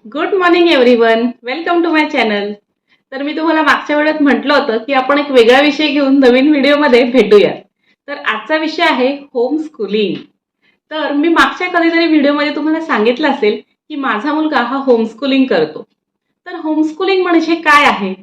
Good morning everyone, welcome to my channel. तर मी तुम्हाला मागच्या वेळेत म्हटलं होतं की आपण एक वेगळा विषय घेऊन नवीन व्हिडिओमध्ये भेटूया. तर आजचा विषय आहे होम स्कूलिंग. तर मी मागच्या कधीतरी व्हिडिओमध्ये तुम्हाला सांगितलं असेल की माझा मुलगा हा होम स्कूलिंग करतो. तर होम स्कूलिंग म्हणजे काय आहे?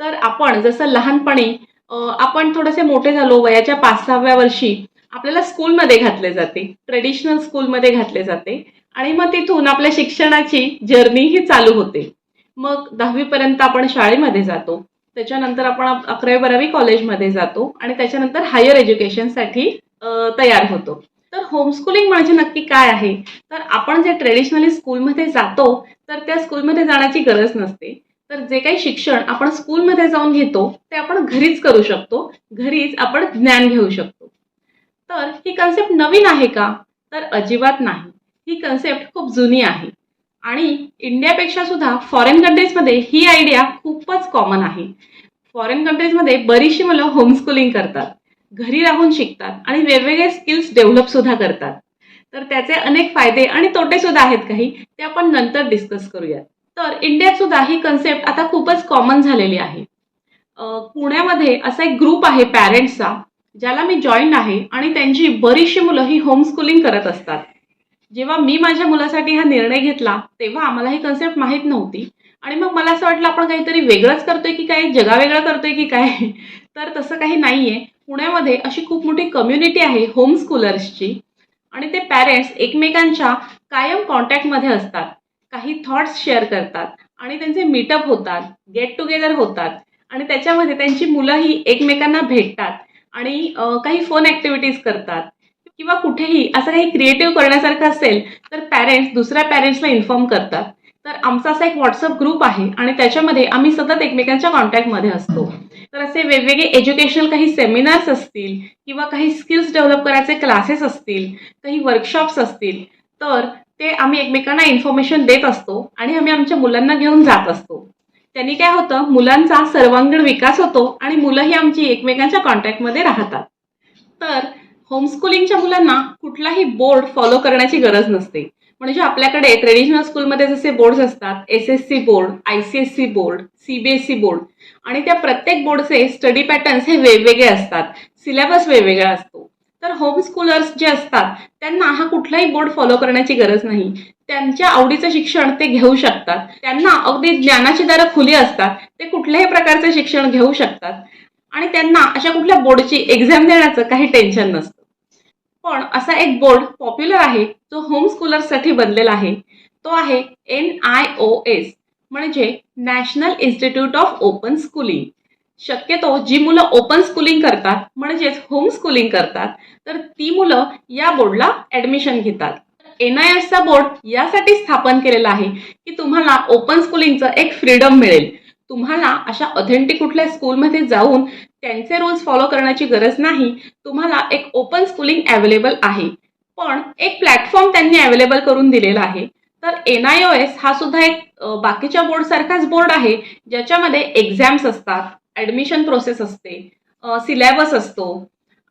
तर आपण जसं लहानपणी आपण थोडेसे मोठे झालो वयाच्या 5-6व्या वर्षी आपल्याला स्कूलमध्ये घातले जाते, ट्रेडिशनल स्कूलमध्ये घातले जाते आणि मग तिथून आपल्या शिक्षणाची जर्नी ही चालू होते. मग 10वी पर्यंत आपण शाळेमध्ये जातो. त्याच्यानंतर आपण 11वी-12वी कॉलेजमध्ये जातो आणि त्याच्यानंतर हायर एज्युकेशनसाठी तयार होतो. तर होमस्कूलिंग म्हणजे नक्की काय आहे? तर आपण जे ट्रेडिशनली स्कूलमध्ये जातो, तर त्या स्कूलमध्ये जाण्याची गरज नसते. तर जे काही शिक्षण आपण स्कूलमध्ये जाऊन घेतो, ते आपण घरीच करू शकतो. घरीच आपण ज्ञान घेऊ शकतो. तर ही कन्सेप्ट नवीन आहे का? तर अजिबात नाही. ही कन्सेप्ट खूप जुनी आहे आणि इंडियापेक्षा सुद्धा फॉरेन कंट्रीजमध्ये ही आयडिया खूपच कॉमन आहे. फॉरेन कंट्रीजमध्ये बरीचशी मुलं होमस्कूलिंग करतात, घरी राहून शिकतात आणि वेगवेगळे स्किल्स डेव्हलप सुद्धा करतात. तर त्याचे अनेक फायदे आणि तोटे सुद्धा आहेत काही, ते आपण नंतर डिस्कस करूयात. तर इंडियात सुद्धा ही कन्सेप्ट आता खूपच कॉमन झालेली आहे. पुण्यामध्ये असा एक ग्रुप आहे पॅरेंट्सचा, ज्याला मी जॉईन आहे आणि त्यांची बरीचशी मुलं ही होमस्कूलिंग करत असतात. जेव्हा मी माझ्या मुलासाठी हा निर्णय घेतला, तेव्हा आम्हाला ही कन्सेप्ट माहीत नव्हती आणि मग मला असं वाटलं आपण काहीतरी वेगळंच करतोय की काय, जगावेगळं करतोय की काय? तर तसं काही नाहीये. पुण्यामध्ये अशी खूप मोठी कम्युनिटी आहे होम स्कूलर्सची आणि ते पॅरेंट्स एकमेकांच्या कायम कॉन्टॅक्टमध्ये असतात. काही थॉट्स शेअर करतात आणि त्यांचे मीटअप होतात, गेट टुगेदर होतात आणि त्याच्यामध्ये त्यांची मुलंही एकमेकांना भेटतात आणि काही फन ॲक्टिव्हिटीज करतात किंवा कुठेही असं काही क्रिएटिव्ह करण्यासारखं असेल तर पॅरेंट्स दुसऱ्या पॅरेंट्सला इन्फॉर्म करतात. तर आमचा असा एक व्हॉट्सअप ग्रुप आहे आणि त्याच्यामध्ये आम्ही सतत एकमेकांच्या कॉन्टॅक्टमध्ये असतो. तर असे वेगवेगळे एज्युकेशनल काही सेमिनार्स असतील किंवा काही स्किल्स डेव्हलप करायचे क्लासेस असतील, काही वर्कशॉप्स असतील, तर ते आम्ही एकमेकांना इन्फॉर्मेशन देत असतो आणि आम्ही आमच्या मुलांना घेऊन जात असतो. त्यांनी काय होतं, मुलांचा सर्वांगीण विकास होतो आणि मुलंही आमची एकमेकांच्या कॉन्टॅक्टमध्ये राहतात. तर होमस्कूलिंगच्या मुलांना कुठलाही बोर्ड फॉलो करण्याची गरज नसते. म्हणजे आपल्याकडे ट्रेडिशनल स्कूलमध्ये जसे बोर्ड्स असतात, SSC board, I-C-S-C board, CBSE board आणि त्या प्रत्येक बोर्डचे स्टडी पॅटर्न्स हे वेगवेगळे असतात, सिलेबस वेगवेगळा असतो. तर होम स्कूलर्स जे असतात त्यांना हा कुठलाही बोर्ड फॉलो करण्याची गरज नाही. त्यांच्या आवडीचं शिक्षण ते घेऊ शकतात. त्यांना अगदी ज्ञानाची दारं खुली असतात. ते कुठल्याही प्रकारचे शिक्षण घेऊ शकतात आणि त्यांना अशा कुठल्या बोर्डची एक्झाम देण्याचं काही टेन्शन नसतं. पण असा एक बोर्ड पॉप्युलर आहे जो होम स्कूलर्ससाठी बनलेला आहे. तो आहे NIOS, म्हणजे national institute of open schooling. शक्यतो जी मुलं ओपन स्कूलिंग करतात म्हणजेच होम स्कूलिंग करतात, तर ती मुलं या बोर्डला ऍडमिशन घेतात. NIOSचा बोर्ड यासाठी स्थापन केलेला आहे की तुम्हाला ओपन स्कूलिंगचं एक फ्रीडम मिळेल. तुम्हाला अशा ऑथेंटिक कुठल्या स्कूलमध्ये जाऊन त्यांचे रूल्स फॉलो करण्याची गरज नाही. तुम्हाला एक ओपन स्कूलिंग अवेलेबल आहे. पण एक प्लॅटफॉर्म त्यांनी अवेलेबल करून दिलेला आहे. तर NIOS हा सुद्धा एक बाकीच्या बोर्ड सारखाच बोर्ड आहे, ज्याच्यामध्ये एक्झाम्स असतात, ऍडमिशन प्रोसेस असते, सिलेबस असतो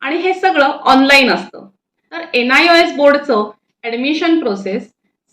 आणि हे सगळं ऑनलाईन असतं. तर NIOS बोर्डचं ऍडमिशन प्रोसेस,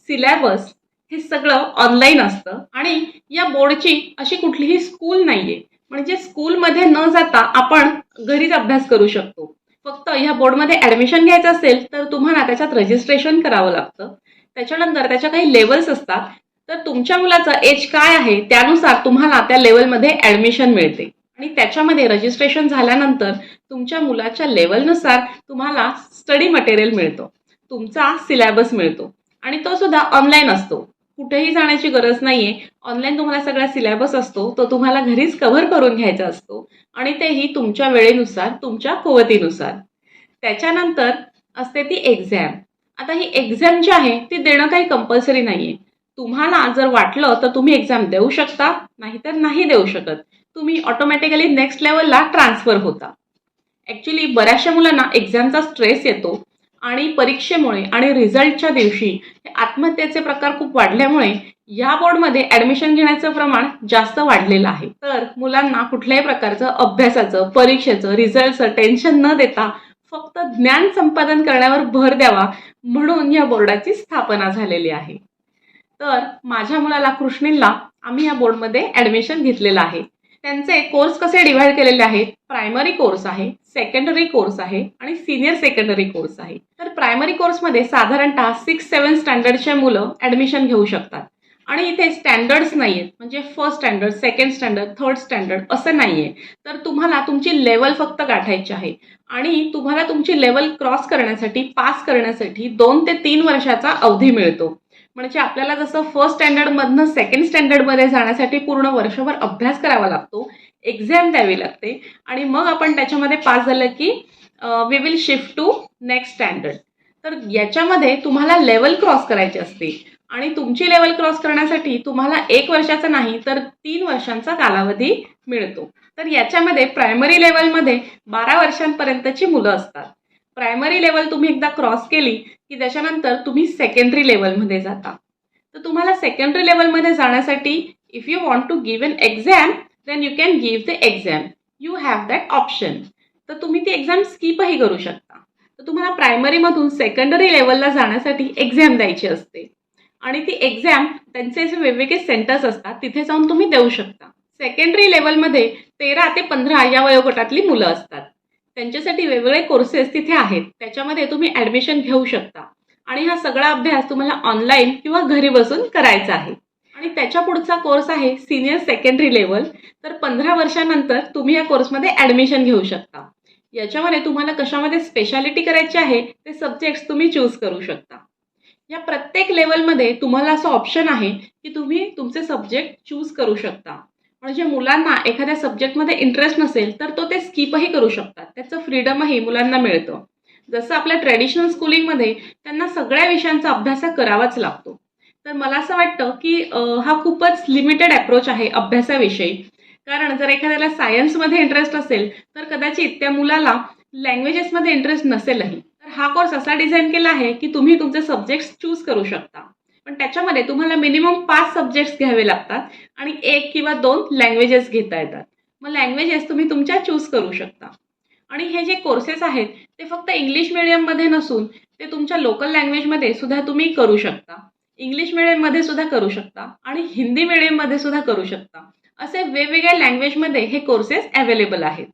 सिलेबस हे सगळं ऑनलाईन असतं आणि या बोर्डची अशी कुठलीही स्कूल नाहीये. म्हणजे स्कूलमध्ये न जाता आपण घरीच अभ्यास करू शकतो. फक्त ह्या बोर्डमध्ये ऍडमिशन घ्यायचं असेल तर तुम्हाला त्याच्यात रजिस्ट्रेशन करावं लागतं. त्याच्यानंतर त्याच्या काही लेवल्स असतात. तर तुमच्या मुलाचं एज काय आहे त्यानुसार तुम्हाला त्या लेवलमध्ये ऍडमिशन मिळते आणि त्याच्यामध्ये रजिस्ट्रेशन झाल्यानंतर तुमच्या मुलाच्या लेवलनुसार तुम्हाला स्टडी मटेरियल मिळतं, तुमचा सिलेबस मिळतो आणि तो सुद्धा ऑनलाईन असतो. कुठेही जाण्याची गरज नाहीये. ऑनलाईन तुम्हाला सगळा सिलेबस असतो, तो तुम्हाला घरीच कव्हर करून घ्यायचा असतो आणि तेही तुमच्या वेळेनुसार, तुमच्या कुवतीनुसार. त्याच्यानंतर असते ती एक्झाम. आता ही एक्झाम जी आहे ती देणं काही कंपल्सरी नाहीये. तुम्हाला जर वाटलं तर तुम्ही एक्झाम देऊ शकता, नाहीतर नाही देऊ शकत. तुम्ही ऑटोमॅटिकली नेक्स्ट लेवलला ट्रान्सफर होता. ॲक्च्युली बऱ्याचशा मुलांना एक्झामचा स्ट्रेस येतो आणि परीक्षेमुळे आणि रिझल्टच्या दिवशी आत्महत्येचे प्रकार खूप वाढल्यामुळे या बोर्डमध्ये ॲडमिशन घेण्याचं प्रमाण जास्त वाढलेलं आहे. तर मुलांना कुठल्याही प्रकारचं अभ्यासाचं, परीक्षेचं, रिझल्टचं टेन्शन न देता फक्त ज्ञान संपादन करण्यावर भर द्यावा म्हणून या बोर्डाची स्थापना झालेली आहे. तर माझ्या मुलाला कृष्णीलला आम्ही या बोर्डमध्ये ॲडमिशन घेतलेलं आहे. त्यांचे कोर्स कसे डिव्हाइड केलेले आहेत, प्रायमरी कोर्स आहे, सेकंडरी कोर्स आहे आणि सिनियर सेकंडरी कोर्स आहे. तर प्रायमरी कोर्समध्ये साधारणतः 6-7 स्टँडर्डचे मुलं ॲडमिशन घेऊ शकतात आणि इथे स्टँडर्ड्स नाही आहेत, म्हणजे first standard, second standard, third standard असं नाही आहे. तर तुम्हाला तुमची लेवल फक्त गाठायची आहे आणि तुम्हाला तुमची लेवल क्रॉस करण्यासाठी, पास करण्यासाठी 2 ते 3 वर्षाचा अवधी मिळतो. म्हणजे आपल्याला जसं फर्स्ट स्टँडर्डमधनं सेकंड स्टँडर्डमध्ये जाण्यासाठी पूर्ण वर्षभर अभ्यास करावा लागतो, एक्झाम द्यावी लागते आणि मग आपण त्याच्यामध्ये पास झालं की we will shift to next standard. तर याच्यामध्ये तुम्हाला लेवल क्रॉस करायची असते आणि तुमची लेवल क्रॉस करण्यासाठी तुम्हाला 1 वर्षाचा नाही तर 3 वर्षांचा कालावधी मिळतो. तर याच्यामध्ये प्रायमरी लेवलमध्ये 12 वर्षांपर्यंतची मुलं असतात. प्रायमरी लेवल तुम्ही एकदा क्रॉस केली की त्याच्यानंतर तुम्ही सेकंडरी लेवलमध्ये जाता. तर तुम्हाला सेकंडरी लेवलमध्ये जाण्यासाठी if you want to give an exam then you can give the exam, you have that option. तर तुम्ही ती एक्झाम स्किपही करू शकता. तर तुम्हाला प्रायमरीमधून सेकंडरी लेवलला जाण्यासाठी एक्झाम द्यायची असते आणि ती एक्झाम त्यांचे जे वेगवेगळे सेंटर्स असतात तिथे जाऊन तुम्ही देऊ शकता. सेकंडरी लेवलमध्ये 13 ते 15 या वयोगटातली मुलं असतात. त्यांच्यासाठी वेगवेगळे कोर्सेस तिथे आहेत, त्याच्यामध्ये तुम्ही ॲडमिशन घेऊ शकता आणि हा सगळा अभ्यास तुम्हाला ऑनलाईन किंवा घरी बसून करायचा आहे. आणि त्याच्या पुढचा कोर्स आहे सिनियर सेकंडरी लेवल. तर 15 वर्षानंतर तुम्ही या कोर्समध्ये ॲडमिशन घेऊ शकता. याच्यामध्ये तुम्हाला कशामध्ये स्पेशालिटी करायची आहे ते सब्जेक्ट्स तुम्ही चूज करू शकता. या प्रत्येक लेवलमध्ये तुम्हाला असं ऑप्शन आहे की तुम्ही तुमचे सब्जेक्ट चूज करू शकता. म्हणजे मुलांना एखाद्या सब्जेक्टमध्ये इंटरेस्ट नसेल तर तो ते स्किपही करू शकतात, त्याचं फ्रीडमही मुलांना मिळतं. जसं आपल्या ट्रेडिशनल स्कूलिंगमध्ये त्यांना सगळ्या विषयांचा अभ्यास करावाच लागतो. तर मला असं वाटतं की हा खूपच लिमिटेड अप्रोच आहे अभ्यासाविषयी. कारण जर एखाद्याला सायन्समध्ये इंटरेस्ट असेल तर कदाचित त्या मुलाला लँग्वेजेसमध्ये इंटरेस्ट नसेलही. तर हा कोर्स असा डिझाईन केला आहे की तुम्ही तुमचे सब्जेक्ट्स चूज करू शकता, पण त्याच्यामध्ये तुम्हाला मिनिमम 5 सब्जेक्ट्स घ्यावे लागतात आणि 1 किंवा 2 लँग्वेजेस घेता येतात. मग लँग्वेजेस तुम्ही तुमच्या चूज करू शकता. आणि हे जे कोर्सेस आहेत ते फक्त इंग्लिश मिडियममध्ये नसून ते तुमच्या लोकल लँग्वेजमध्ये सुद्धा तुम्ही करू शकता. इंग्लिश मिडियममध्ये सुद्धा करू शकता आणि हिंदी मिडियममध्ये सुद्धा करू शकता. असे वेगवेगळ्या लँग्वेजमध्ये हे कोर्सेस अवेलेबल आहेत.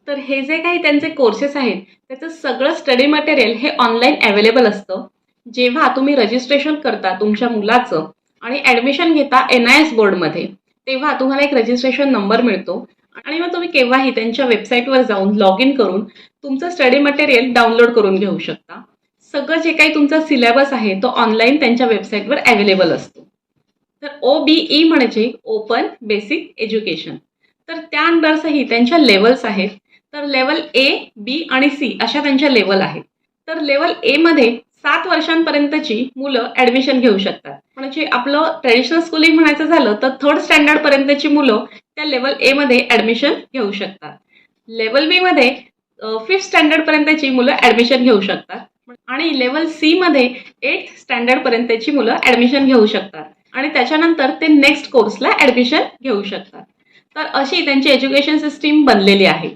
तर हे जे काही त्यांचे कोर्सेस आहेत त्याचं सगळं स्टडी मटेरियल हे ऑनलाईन अवेलेबल असतं. जेव्हा तुम्ही रजिस्ट्रेशन करता तुमच्या मुलाचं आणि ॲडमिशन घेता NIS बोर्डमध्ये, तेव्हा तुम्हाला एक रजिस्ट्रेशन नंबर मिळतो आणि मग तुम्ही केव्हाही त्यांच्या वेबसाईटवर जाऊन लॉग इन करून तुमचं स्टडी मटेरियल डाउनलोड करून घेऊ शकता. सगळं जे काही तुमचा सिलेबस आहे तो ऑनलाईन त्यांच्या वेबसाईटवर अवेलेबल असतो. तर OBE म्हणजे ओपन बेसिक एज्युकेशन. तर त्या अंडर्सही त्यांच्या लेवल्स आहेत. तर लेवल A, B आणि C अशा त्यांच्या लेवल आहेत. तर लेवल A मध्ये 7 वर्षांपर्यंतची मुलं ॲडमिशन घेऊ शकतात. म्हणजे आपलं ट्रेडिशनल स्कूलिंग म्हणायचं झालं तर 3rd स्टँडर्डपर्यंतची मुलं त्या लेवल A मध्ये ॲडमिशन घेऊ शकतात. लेवल B मध्ये 5th स्टँडर्डपर्यंतची मुलं ॲडमिशन घेऊ शकतात आणि लेवल C मध्ये 8th स्टँडर्डपर्यंतची मुलं ॲडमिशन घेऊ शकतात आणि त्याच्यानंतर ते नेक्स्ट कोर्सला ॲडमिशन घेऊ शकतात. तर अशी त्यांची एज्युकेशन सिस्टीम बनलेली आहे.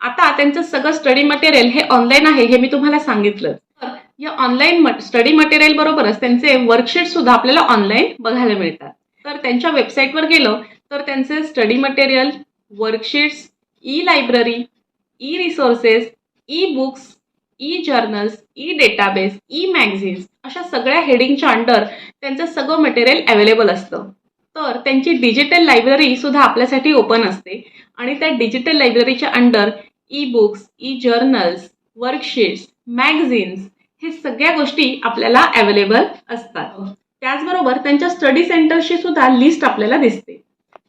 आता त्यांचं सगळं स्टडी मटेरियल हे ऑनलाईन आहे हे मी तुम्हाला सांगितलं. तर या ऑनलाईन स्टडी मटेरियल बरोबरच त्यांचे वर्कशीट सुद्धा आपल्याला ऑनलाईन बघायला मिळतात. तर त्यांच्या वेबसाईटवर गेलं तर त्यांचे study material, worksheets, e library, E resources, e books, E journals, E database, E magazines अशा सगळ्या हेडिंगच्या अंडर त्यांचं सगळं मटेरियल अवेलेबल असतं. तर त्यांची डिजिटल लायब्ररी सुद्धा आपल्यासाठी ओपन असते आणि त्या डिजिटल लायब्ररीच्या under e books, E journals, worksheets, magazines हे सगळ्या गोष्टी आपल्याला अवेलेबल असतात. त्याचबरोबर त्यांच्या स्टडी सेंटरची सुद्धा लिस्ट आपल्याला दिसते.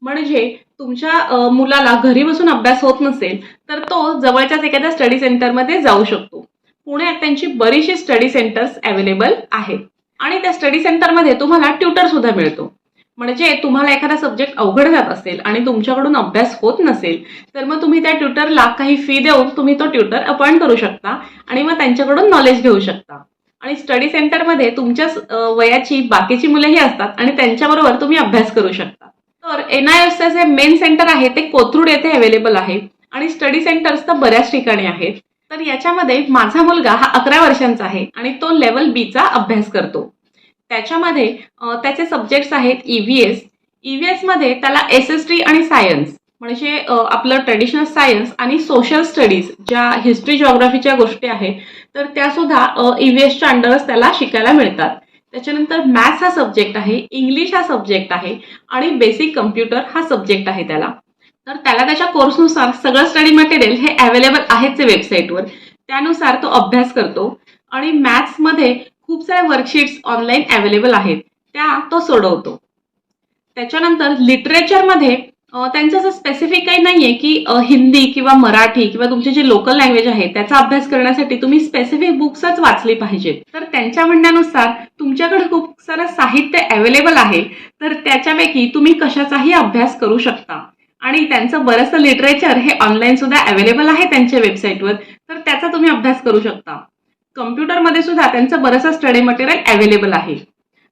म्हणजे तुमच्या मुलाला घरी बसून अभ्यास होत नसेल तर तो जवळच्याच एखाद्या स्टडी सेंटरमध्ये जाऊ शकतो. पुण्यात त्यांची बरीचशी स्टडी सेंटर्स अवेलेबल आहेत आणि त्या स्टडी सेंटरमध्ये तुम्हाला ट्युटर सुद्धा मिळतो. म्हणजे तुम्हाला एखादा सब्जेक्ट अवघड जात असेल आणि तुमच्याकडून अभ्यास होत नसेल तर मग तुम्ही त्या ट्युटरला काही फी देऊन तुम्ही तो ट्युटर अपॉइंट करू शकता आणि मग त्यांच्याकडून नॉलेज घेऊ शकता. आणि स्टडी सेंटरमध्ये तुमच्याच वयाची बाकीची मुलंही असतात आणि त्यांच्याबरोबर तुम्ही अभ्यास करू शकता. तर NISचं जे मेन सेंटर आहे ते कोथरूड येथे अवेलेबल आहे आणि स्टडी सेंटर्स तर बऱ्याच ठिकाणी आहेत. तर याच्यामध्ये माझा मुलगा हा 11 वर्षांचा आहे आणि तो लेवल Bचा अभ्यास करतो. त्याच्यामध्ये त्याचे सब्जेक्ट्स आहेत EVS. EVS मध्ये त्याला SST आणि सायन्स म्हणजे आपलं ट्रेडिशनल सायन्स आणि सोशल स्टडीज ज्या हिस्ट्री जिओग्राफीच्या गोष्टी आहेत तर त्या सुद्धा EVSच्या अंडरच त्याला शिकायला मिळतात. त्याच्यानंतर मॅथ्स हा सब्जेक्ट आहे, इंग्लिश हा सब्जेक्ट आहे आणि बेसिक कम्प्युटर हा सब्जेक्ट आहे त्याला. तर त्याला त्याच्या कोर्सनुसार सगळं स्टडी मटेरियल हे अवेलेबल आहेच वेबसाईटवर, त्यानुसार तो अभ्यास करतो. आणि मॅथ्समध्ये खूप साऱ्या वर्कशीट्स ऑनलाईन अवेलेबल आहेत, त्या तो सोडवतो. त्याच्यानंतर लिटरेचरमध्ये त्यांचं असं स्पेसिफिक काही नाहीये की हिंदी किंवा मराठी किंवा तुमचे जे लोकल लँग्वेज आहे त्याचा अभ्यास करण्यासाठी तुम्ही स्पेसिफिक बुक्सच वाचली पाहिजेत. तर त्यांच्या म्हणण्यानुसार तुमच्याकडे खूप सारं साहित्य अवेलेबल आहे, तर त्याच्यापैकी तुम्ही कशाचाही अभ्यास करू शकता. आणि त्यांचं बरंचसं लिटरेचर हे ऑनलाईन सुद्धा अवेलेबल आहे त्यांच्या वेबसाईटवर, तर त्याचा तुम्ही अभ्यास करू शकता. कम्प्युटरमध्ये सुद्धा त्यांचं बरंचसं स्टडी मटेरियल अवेलेबल आहे.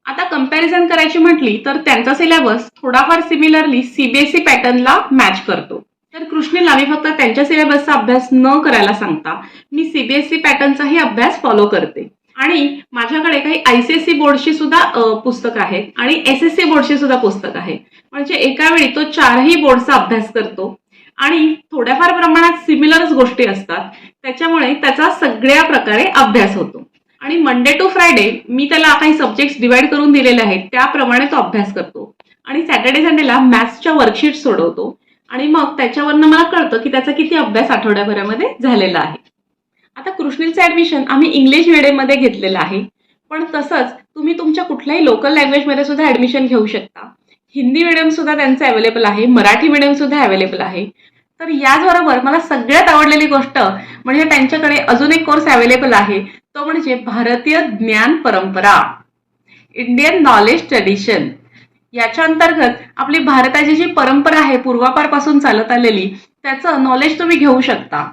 आता कंपॅरिझन करायची म्हटली तर त्यांचा सिलेबस थोडाफार सिमिलरली CBSE पॅटर्नला मॅच करतो. तर कृष्णीला मी फक्त त्यांच्या सिलेबसचा अभ्यास न करायला सांगता मी CBSE पॅटर्नचाही अभ्यास फॉलो करते. आणि माझ्याकडे काही ICSE बोर्डची सुद्धा पुस्तकं आहेत आणि SSC बोर्डची सुद्धा पुस्तक आहे. म्हणजे एका वेळी तो 4ही बोर्डचा अभ्यास करतो आणि थोड्याफार प्रमाणात सिमिलरच गोष्टी असतात, त्याच्यामुळे त्याचा सगळ्या प्रकारे अभ्यास होतो. आणि मंडे टू फ्रायडे मी त्याला काही सब्जेक्ट्स डिवाइड करून दिलेले आहेत त्याप्रमाणे तो अभ्यास करतो. आणि सॅटर्डे संडेला मॅथ्सच्या वर्कशीट सोडवतो आणि मग त्याच्यावरनं मला कळतं की त्याचा किती अभ्यास आठवड्याभरामध्ये झालेला आहे. आता कृष्णीलचं ऍडमिशन आम्ही इंग्लिश मीडियममध्ये घेतलेलं आहे, पण तसंच तुम्ही तुमच्या कुठल्याही लोकल लँग्वेजमध्ये सुद्धा ऍडमिशन घेऊ शकता. हिंदी मीडियम सुद्धा त्यांचं अवेलेबल आहे, मराठी मीडियम सुद्धा अवेलेबल आहे. तर याचबरोबर मला सगळ्यात आवडलेली गोष्ट म्हणजे त्यांच्याकडे अजून एक कोर्स अवेलेबल आहे, तो म्हणजे भारतीय ज्ञान परंपरा, इंडियन नॉलेज ट्रेडिशन. याच्या अंतर्गत आपली भारताची जी परंपरा आहे पूर्वापारपासून चालत आलेली त्याचं नॉलेज तुम्ही घेऊ शकता.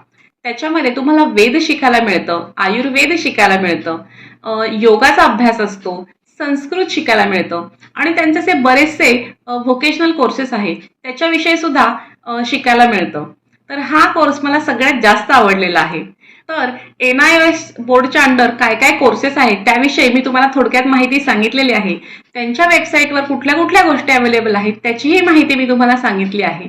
त्याच्यामध्ये तुम्हाला वेद शिकायला मिळतं, आयुर्वेद शिकायला मिळतं, योगाचा अभ्यास असतो, संस्कृत शिकायला मिळतं आणि त्यांचे बरेचसे व्होकेशनल कोर्सेस आहेत त्याच्याविषयी सुद्धा शिकायला मिळतं. तर हा कोर्स मला सगळ्यात जास्त आवडलेला आहे. तर NIOS बोर्डच्या अंडर काय काय कोर्सेस आहेत त्याविषयी मी तुम्हाला थोडक्यात माहिती सांगितलेली आहे. त्यांच्या वेबसाईटवर कुठल्या कुठल्या गोष्टी अवेलेबल आहेत त्याचीही माहिती मी तुम्हाला सांगितली आहे.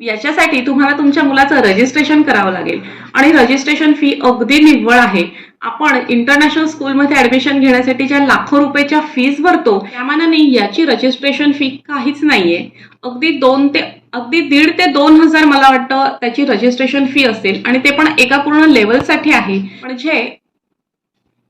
याच्यासाठी तुम्हाला तुमच्या मुलाचं रजिस्ट्रेशन करावं लागेल आणि रजिस्ट्रेशन फी अगदी निव्वळ आहे. आपण इंटरनॅशनल स्कूलमध्ये ऍडमिशन घेण्यासाठी ज्या लाखो रुपयाच्या फीस भरतो त्या मानाने याची रजिस्ट्रेशन फी काहीच नाहीये. अगदी 1,500 ते 2,000 मला वाटतं त्याची रजिस्ट्रेशन फी असेल आणि ते पण एका पूर्ण लेवलसाठी आहे.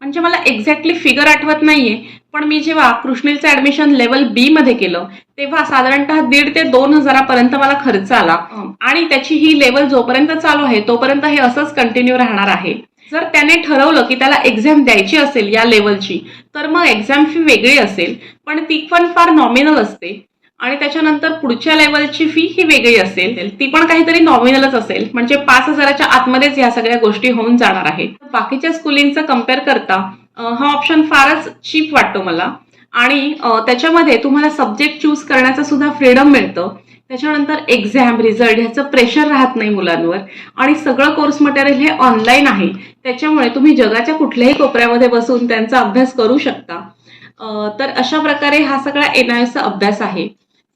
म्हणजे मला एक्झॅक्टली फिगर आठवत नाहीये, पण मी जेव्हा कृष्णीलचं ऍडमिशन लेवल B मध्ये केलं तेव्हा साधारणतः 1,500 ते 2,000 पर्यंत मला खर्च आला. आणि त्याची ही लेवल जोपर्यंत चालू आहे तोपर्यंत हे असंच कंटिन्यू राहणार आहे. जर त्याने ठरवलं की त्याला एक्झाम द्यायची असेल या लेवलची तर मग एक्झाम फी वेगळी असेल, पण ती पण फार नॉमिनल असते. आणि त्याच्यानंतर पुढच्या लेवलची फी ही वेगळी असेल, ती पण काहीतरी नॉमिनलच असेल. म्हणजे 5,000च्या आतमध्येच या सगळ्या गोष्टी होऊन जाणार आहेत. बाकीच्या स्कूलिंगचं कम्पेअर करता हा ऑप्शन फारच चीप वाटतो मला. आणि त्याच्यामध्ये तुम्हाला सब्जेक्ट चूज करण्याचं सुद्धा फ्रीडम मिळतं. त्याच्यानंतर एक्झाम रिझल्ट ह्याचं प्रेशर राहत नाही मुलांवर आणि सगळं कोर्स मटेरियल हे ऑनलाईन आहे, त्याच्यामुळे तुम्ही जगाच्या कुठल्याही कोपऱ्यामध्ये बसून त्यांचा अभ्यास करू शकता. तर अशा प्रकारे हा सगळा NIOSचा अभ्यास आहे.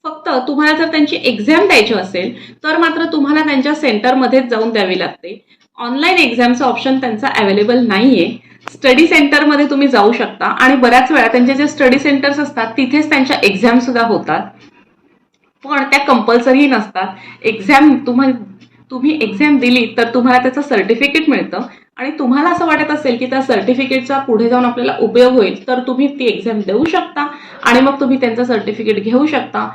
फक्त तुम्हाला जर त्यांची एक्झाम द्यायची असेल तर मात्र तुम्हाला त्यांच्या सेंटरमध्येच जाऊन द्यावी लागते. ऑनलाईन एक्झामचं ऑप्शन त्यांचा अवेलेबल नाहीये. स्टडी सेंटरमध्ये तुम्ही जाऊ शकता आणि बऱ्याच वेळा त्यांचे जे स्टडी सेंटर्स असतात तिथेच त्यांच्या एक्झाम सुद्धा होतात, पण त्या कंपल्सरी नसतात. एक्झाम तुम्ही एक्झाम दिली तर तुम्हाला त्याचं सर्टिफिकेट मिळतं आणि तुम्हाला असं वाटत असेल की त्या सर्टिफिकेटचा पुढे जाऊन आपल्याला उपयोग होईल तर तुम्ही ती एक्झाम देऊ शकता आणि मग तुम्ही त्यांचं सर्टिफिकेट घेऊ शकता.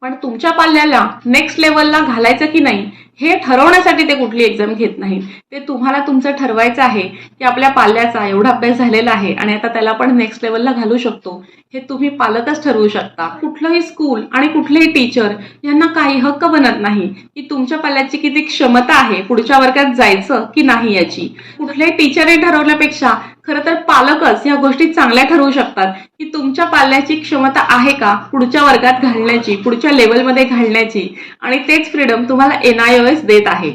पण तुमच्या पाल्याला नेक्स्ट लेवलला घालायचं की नाही हे ठरवण्यासाठी ते कुठली एक्झाम घेत नाहीत. ते तुम्हाला तुमचं ठरवायचं आहे की आपल्या पाल्याचा एवढा अभ्यास झालेला आहे आणि आता त्याला पण नेक्स्ट लेवलला घालू शकतो, हे तुम्ही पालकच ठरवू शकता. कुठलंही स्कूल आणि कुठलेही टीचर यांना काही हक्क बनत नाही की तुमच्या पाल्याची किती क्षमता आहे पुढच्या वर्गात जायचं की नाही याची. कुठल्याही टीचरने ठरवल्यापेक्षा खरं तर पालकच या गोष्टी चांगल्या ठरवू शकतात की तुमच्या पाल्याची क्षमता आहे का पुढच्या वर्गात घालण्याची, पुढच्या लेवलमध्ये घालण्याची. आणि तेच फ्रीडम तुम्हाला NIOS देत आहे.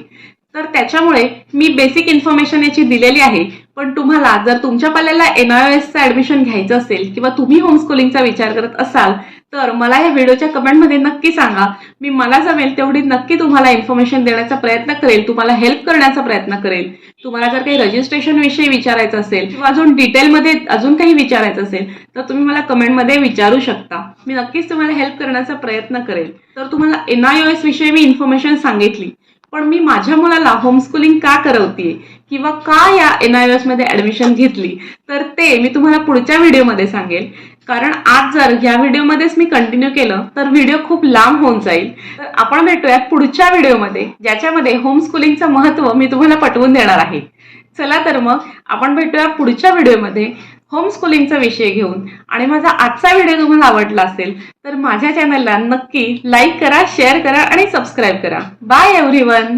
तर त्याच्यामुळे मी बेसिक इन्फॉर्मेशन याची दिलेली आहे. पण तुम्हाला जर तुमच्या पाल्याला NIOSचं ऍडमिशन घ्यायचं असेल किंवा तुम्ही होमस्कूलिंगचा विचार करत असाल तर मला या व्हिडिओच्या कमेंटमध्ये नक्की सांगा. मी मला जमेल तेवढी नक्की तुम्हाला इन्फॉर्मेशन देण्याचा प्रयत्न करेल, तुम्हाला हेल्प करण्याचा प्रयत्न करेल. तुम्हाला जर काही रजिस्ट्रेशन विषयी विचारायचं असेल किंवा अजून डिटेलमध्ये अजून काही विचारायचं असेल तर तुम्ही मला कमेंटमध्ये विचारू शकता. मी नक्कीच तुम्हाला हेल्प करण्याचा प्रयत्न करेल. तर तुम्हाला NIOS विषयी मी इन्फॉर्मेशन सांगितली, पण मी माझ्या मुलाला होमस्कूलिंग का करवतीये किंवा का या NIOS मध्ये ऍडमिशन घेतली तर ते मी तुम्हाला पुढच्या व्हिडिओमध्ये सांगेल. कारण आज जर या व्हिडिओमध्येच मी कंटिन्यू केलं तर व्हिडिओ खूप लांब होऊन जाईल. तर आपण भेटूया पुढच्या व्हिडिओमध्ये, ज्याच्यामध्ये होमस्कूलिंगचं महत्त्व मी तुम्हाला पटवून देणार आहे. चला तर मग आपण भेटूया पुढच्या व्हिडिओमध्ये होमस्कूलिंगचा विषय घेऊन. आणि माझा आजचा व्हिडिओ तुम्हाला आवडला असेल तर माझ्या चॅनलला नक्की लाईक करा, शेअर करा आणि सबस्क्राईब करा. Bye everyone.